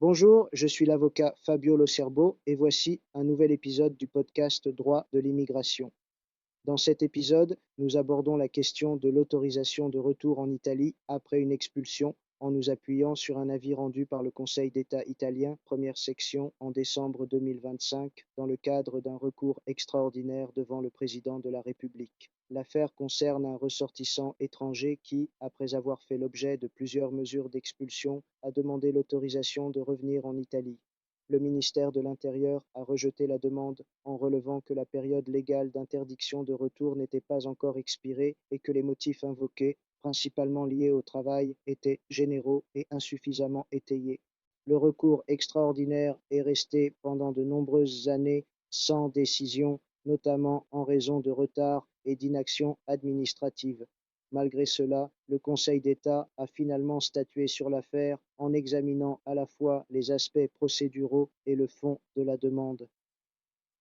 Bonjour, je suis l'avocat Fabio Locerbo et voici un nouvel épisode du podcast Droit de l'immigration. Dans cet épisode, nous abordons la question de l'autorisation de retour en Italie après une expulsion en nous appuyant sur un avis rendu par le Conseil d'État italien, première section, en décembre 2025, dans le cadre d'un recours extraordinaire devant le président de la République. L'affaire concerne un ressortissant étranger qui, après avoir fait l'objet de plusieurs mesures d'expulsion, a demandé l'autorisation de revenir en Italie. Le ministère de l'Intérieur a rejeté la demande en relevant que la période légale d'interdiction de retour n'était pas encore expirée et que les motifs invoqués, principalement liés au travail, étaient généraux et insuffisamment étayés. Le recours extraordinaire est resté pendant de nombreuses années sans décision, notamment en raison de retards et d'inaction administrative. Malgré cela, le Conseil d'État a finalement statué sur l'affaire en examinant à la fois les aspects procéduraux et le fond de la demande.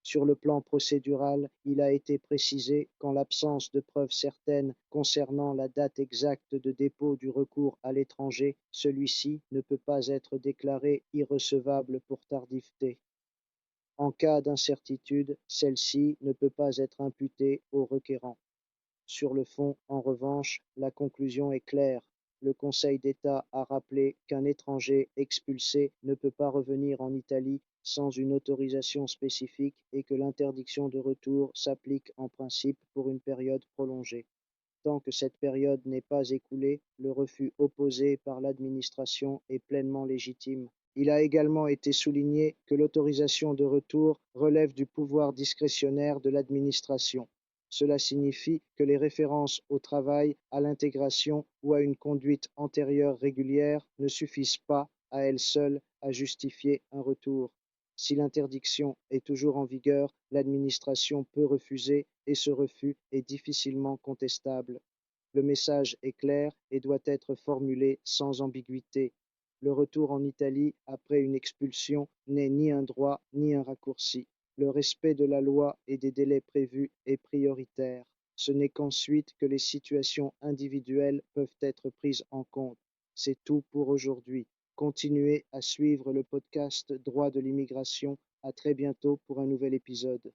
Sur le plan procédural, il a été précisé qu'en l'absence de preuves certaines concernant la date exacte de dépôt du recours à l'étranger, celui-ci ne peut pas être déclaré irrecevable pour tardiveté. En cas d'incertitude, celle-ci ne peut pas être imputée au requérant. Sur le fond, en revanche, la conclusion est claire. Le Conseil d'État a rappelé qu'un étranger expulsé ne peut pas revenir en Italie sans une autorisation spécifique et que l'interdiction de retour s'applique en principe pour une période prolongée. Tant que cette période n'est pas écoulée, le refus opposé par l'administration est pleinement légitime. Il a également été souligné que l'autorisation de retour relève du pouvoir discrétionnaire de l'administration. Cela signifie que les références au travail, à l'intégration ou à une conduite antérieure régulière ne suffisent pas, à elles seules, à justifier un retour. Si l'interdiction est toujours en vigueur, l'administration peut refuser et ce refus est difficilement contestable. Le message est clair et doit être formulé sans ambiguïté. Le retour en Italie après une expulsion n'est ni un droit ni un raccourci. Le respect de la loi et des délais prévus est prioritaire. Ce n'est qu'ensuite que les situations individuelles peuvent être prises en compte. C'est tout pour aujourd'hui. Continuez à suivre le podcast Droit de l'immigration. À très bientôt pour un nouvel épisode.